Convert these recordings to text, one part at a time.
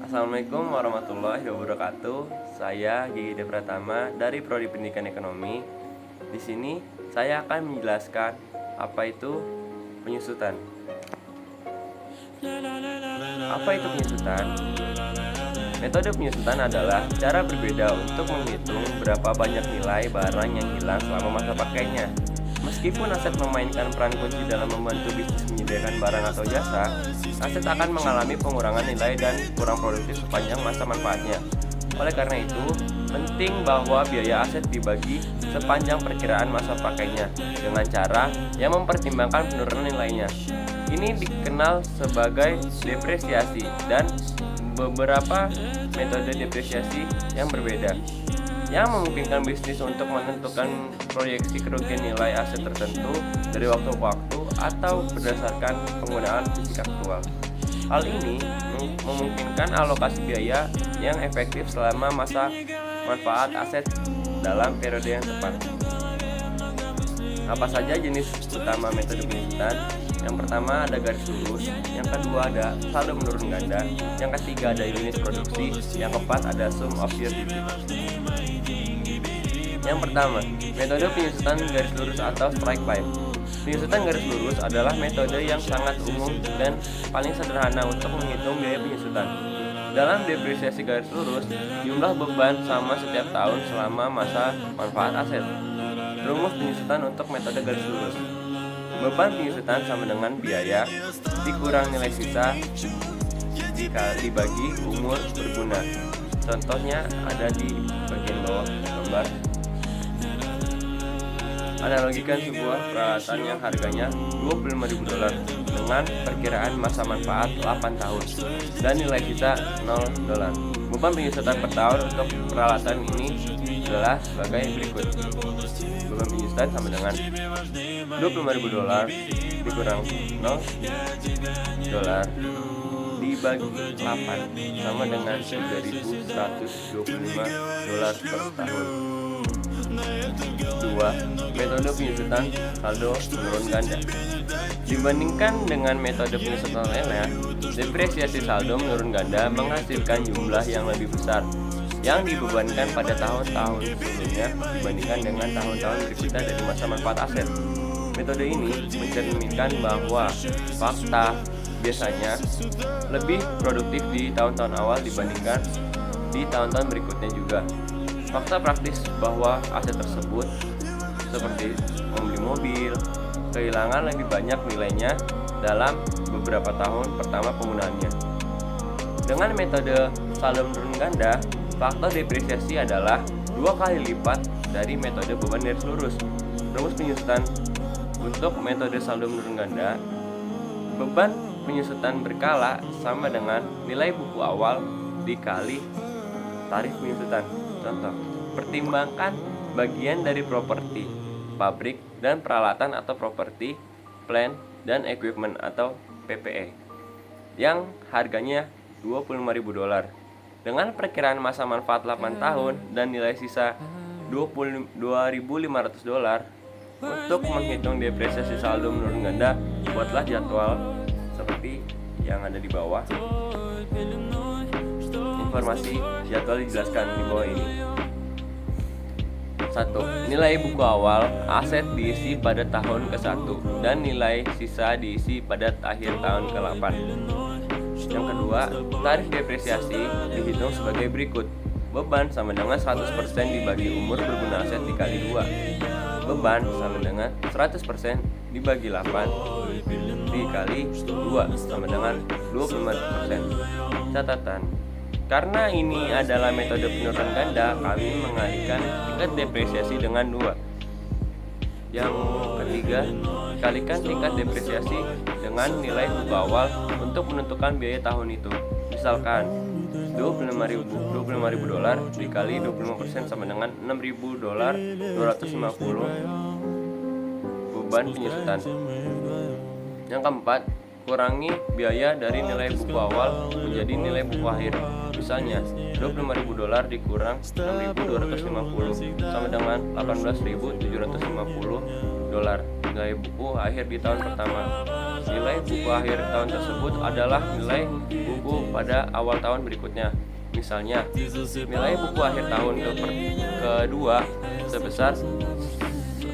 Assalamualaikum warahmatullahi wabarakatuh. Saya Gigi Pratama dari Prodi Pendidikan Ekonomi. Di sini saya akan menjelaskan apa itu penyusutan. Apa itu penyusutan? Metode penyusutan adalah cara berbeda untuk menghitung berapa banyak nilai barang yang hilang selama masa pakainya. Meskipun aset memainkan peran kunci dalam membantu bisnis menyediakan barang atau jasa, aset akan mengalami pengurangan nilai dan kurang produktif sepanjang masa manfaatnya. Oleh karena itu, penting bahwa biaya aset dibagi sepanjang perkiraan masa pakainya dengan cara yang mempertimbangkan penurunan nilainya. Ini dikenal sebagai depresiasi dan beberapa metode depresiasi yang berbeda yang memungkinkan bisnis untuk menentukan proyeksi kerugian nilai aset tertentu dari waktu ke waktu atau berdasarkan penggunaan fisik aktual. Hal ini memungkinkan alokasi biaya yang efektif selama masa manfaat aset dalam periode yang tepat. Apa saja jenis utama metode penyusutan? Yang pertama ada garis lurus, yang kedua ada saldo menurun ganda, yang ketiga ada unit produksi, yang keempat ada sum of your duties. Yang pertama, metode penyusutan garis lurus atau strike line. Penyusutan garis lurus adalah metode yang sangat umum dan paling sederhana untuk menghitung biaya penyusutan. Dalam depresiasi garis lurus, jumlah beban sama setiap tahun selama masa manfaat aset. Rumus penyusutan untuk metode garis lurus. Beban penyusutan sama dengan biaya dikurang nilai sisa dibagi umur berguna. Contohnya ada di bagian bawah gambar. Analogikan sebuah peralatan yang harganya $25.000 dengan perkiraan masa manfaat 8 tahun dan nilai sisa $0. Beban penyusutan per tahun untuk peralatan ini adalah sebagai berikut. Beban penyusutan sama dengan $25.000 dikurang $0 dibagi 8 sama dengan $3.125 per tahun. 2. Metode penyusutan saldo menurun ganda. Dibandingkan dengan metode penyusutan lainnya, depresiasi saldo menurun ganda menghasilkan jumlah yang lebih besar yang dibebankan pada tahun-tahun sebelumnya dibandingkan dengan tahun-tahun berikutnya dari masa manfaat aset. Metode ini mencerminkan bahwa fakta biasanya lebih produktif di tahun-tahun awal dibandingkan di tahun-tahun berikutnya juga. Fakta praktis bahwa aset tersebut seperti membeli mobil kehilangan lebih banyak nilainya dalam beberapa tahun pertama penggunaannya. Dengan metode saldo menurun ganda, faktor depresiasi adalah 2 kali lipat dari metode beban garis lurus. Rumus penyusutan untuk metode saldo menurun ganda, beban penyusutan berkala sama dengan nilai buku awal dikali tarif penyusutan. Contoh, pertimbangkan bagian dari properti, pabrik, dan peralatan atau properti, plant, dan equipment atau PPE yang harganya $25.000 dengan perkiraan masa manfaat 8 tahun dan nilai sisa $22.500. Untuk menghitung depresiasi saldo menurun ganda, buatlah jadwal seperti yang ada di bawah. Informasi jadwal dijelaskan di bawah ini. 1. Nilai buku awal aset diisi pada tahun ke-1 dan nilai sisa diisi pada akhir tahun ke-8. Yang kedua, tarif depresiasi dihitung sebagai berikut. Beban sama dengan 100% dibagi umur berguna aset dikali 2. Beban sama dengan 100% dibagi 8 dikali 2 sama dengan 25%. Catatan, karena ini adalah metode penurunan ganda, kami mengalihkan tingkat depresiasi dengan 2. Yang ketiga, kalikan tingkat depresiasi dengan nilai buku awal untuk menentukan biaya tahun itu. Misalkan $25.000 dikali 25% sama dengan $6.250 beban penyusutan. Yang keempat, kurangi biaya dari nilai buku awal menjadi nilai buku akhir. Misalnya, $25.000 dikurang $6.250 sama dengan $18.750 nilai buku akhir di tahun pertama. Nilai buku akhir tahun tersebut adalah nilai buku pada awal tahun berikutnya. Misalnya, nilai buku akhir tahun kedua sebesar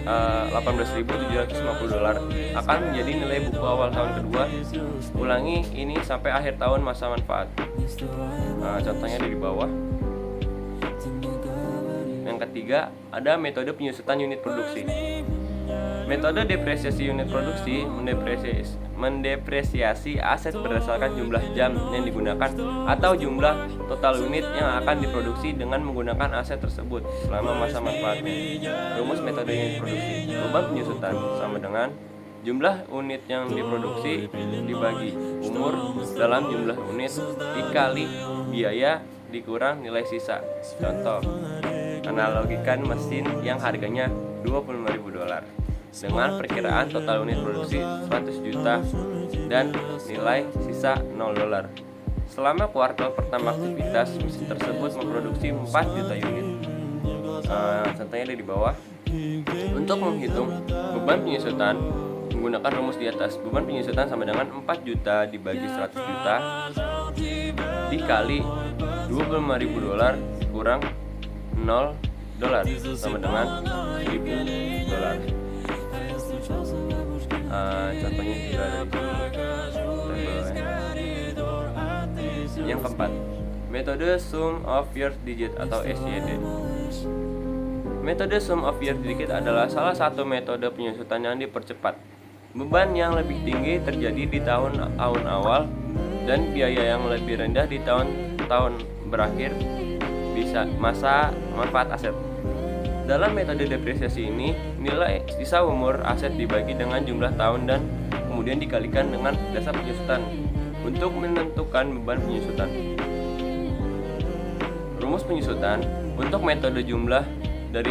$18.750 akan menjadi nilai buku awal tahun kedua. Ulangi ini sampai akhir tahun masa manfaat. Contohnya di bawah. Yang ketiga, ada metode penyusutan unit produksi. Metode depresiasi unit produksi mendepresiasi aset berdasarkan jumlah jam yang digunakan atau jumlah total unit yang akan diproduksi dengan menggunakan aset tersebut selama masa manfaatnya. Rumus metode unit produksi. Beban penyusutan sama dengan jumlah unit yang diproduksi dibagi umur dalam jumlah unit dikali biaya dikurang nilai sisa. Contoh, analogikan mesin yang harganya $25.000 dengan perkiraan total unit produksi 100 juta dan nilai sisa $0. Selama kuartal pertama aktivitas, mesin tersebut memproduksi 4 juta unit. Contohnya ada di bawah. Untuk menghitung beban penyusutan menggunakan rumus di atas. Beban penyusutan sama dengan 4 juta dibagi 100 juta dikali $25.000 kurang $0 sama dengan $1.000. Contohnya juga ada di tabelnya. Yang keempat, metode sum of year digit atau SYD. Metode sum of year digit adalah salah satu metode penyusutan yang dipercepat. Beban yang lebih tinggi terjadi di tahun-tahun awal dan biaya yang lebih rendah di tahun-tahun berakhir bisa masa manfaat aset. Dalam metode depresiasi ini, nilai sisa umur aset dibagi dengan jumlah tahun dan kemudian dikalikan dengan dasar penyusutan untuk menentukan beban penyusutan. Rumus penyusutan untuk metode jumlah dari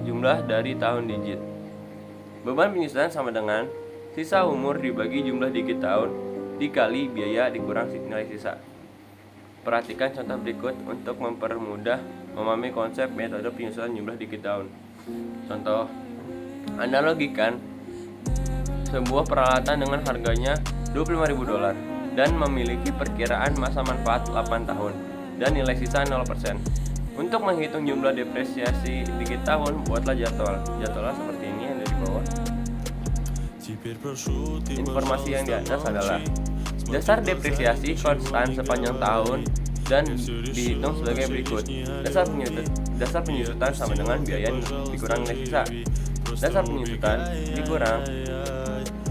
jumlah dari tahun digit. Beban penyusutan sama dengan sisa umur dibagi jumlah digit tahun dikali biaya dikurang nilai sisa. Perhatikan contoh berikut untuk mempermudah memahami konsep metode penyusutan jumlah digit tahun. Contoh, analogikan sebuah peralatan dengan harganya $25.000 dan memiliki perkiraan masa manfaat 8 tahun dan nilai sisa 0%. Untuk menghitung jumlah depresiasi digit tahun, buatlah jadwal. Jadwalnya seperti ini yang ada di bawah. Informasi yang di atas adalah dasar depresiasi konstan sepanjang tahun dan dihitung sebagai berikut. Dasar penyusutan sama dengan biaya dikurang nilai sisa. Dasar penyusutan dikurang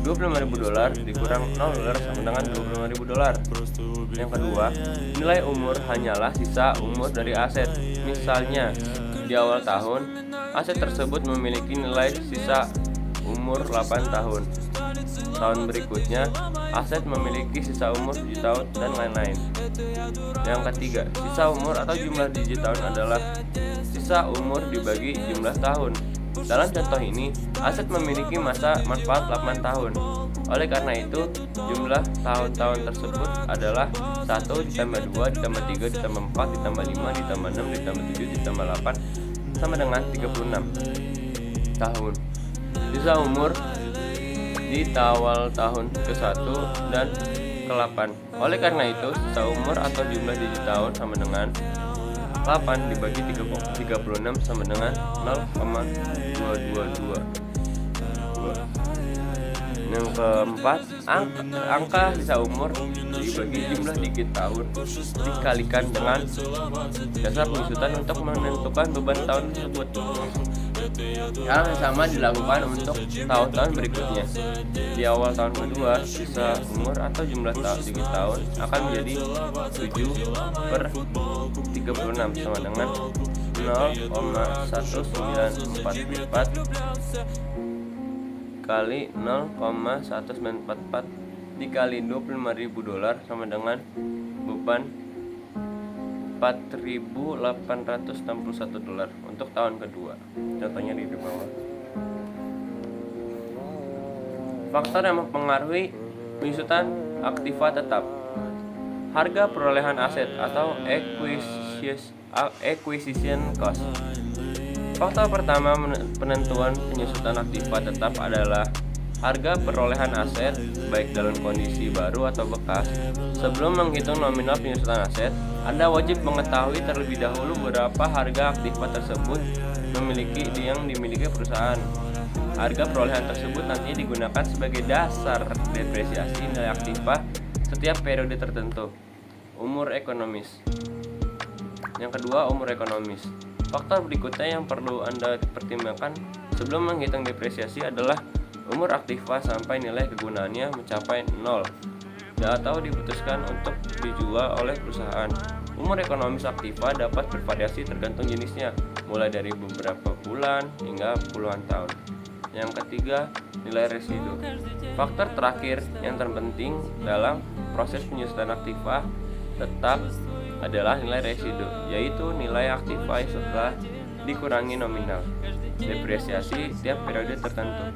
$25.000 dikurang $0 sama dengan $25.000. Yang kedua, nilai umur hanyalah sisa umur dari aset. Misalnya, di awal tahun, aset tersebut memiliki nilai sisa umur 8 tahun. Tahun berikutnya, aset memiliki sisa umur 7 tahun dan lain-lain. Yang ketiga, sisa umur atau jumlah digit tahun adalah sisa umur dibagi jumlah tahun. Dalam contoh ini, aset memiliki masa manfaat 8 tahun. Oleh karena itu, jumlah tahun-tahun tersebut adalah 1 ditambah 2 ditambah 3 ditambah 4 ditambah 5 ditambah 6 ditambah 7 ditambah 8 sama dengan 36 tahun. Sisa umur di awal tahun ke-1 dan ke-8. Oleh karena itu, sisa umur atau jumlah digit tahun sama dengan 8 dibagi 36 sama dengan 0,222. Yang keempat, angka sisa umur dibagi jumlah digit tahun dikalikan dengan dasar penyusutan untuk menentukan beban tahun tersebut. Hal yang sama dilakukan untuk tahun-tahun berikutnya. Di awal tahun kedua, sisa umur atau jumlah digit tahun akan menjadi 7/36 sama dengan 0,1944 kali 0,1944 dikali $25.000 sama dengan beban $4.861 untuk tahun kedua. Contohnya di bawah. Faktor yang mempengaruhi penyusutan aktiva tetap. Harga perolehan aset atau acquisition cost. Faktor pertama penentuan penyusutan aktiva tetap adalah harga perolehan aset, baik dalam kondisi baru atau bekas. Sebelum menghitung nominal penyusutan aset, Anda wajib mengetahui terlebih dahulu berapa harga aktiva tersebut yang dimiliki perusahaan. Harga perolehan tersebut nanti digunakan sebagai dasar depresiasi nilai aktiva setiap periode tertentu. Umur ekonomis. Yang kedua, umur ekonomis. Faktor berikutnya yang perlu Anda pertimbangkan sebelum menghitung depresiasi adalah umur aktiva sampai nilai kegunaannya mencapai 0 atau diputuskan untuk dijual oleh perusahaan. Umur ekonomis aktiva dapat bervariasi tergantung jenisnya, mulai dari beberapa bulan hingga puluhan tahun. Yang ketiga, nilai residu. Faktor terakhir yang terpenting dalam proses penyusutan aktiva tetap adalah nilai residu, yaitu nilai aktiva setelah dikurangi nominal depresiasi tiap periode tertentu.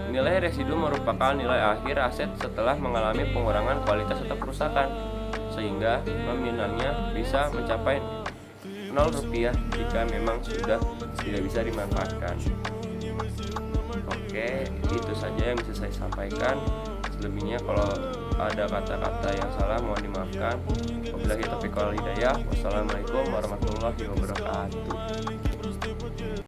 Nilai residu merupakan nilai akhir aset setelah mengalami pengurangan kualitas atau kerusakan, sehingga nominalnya bisa mencapai Rp0 jika memang sudah tidak bisa dimanfaatkan. Oke, itu saja yang bisa saya sampaikan. Selebihnya kalau ada kata-kata yang salah mohon dimaafkan. Wabillahi taufiq wal hidayah. Wassalamualaikum warahmatullahi wabarakatuh.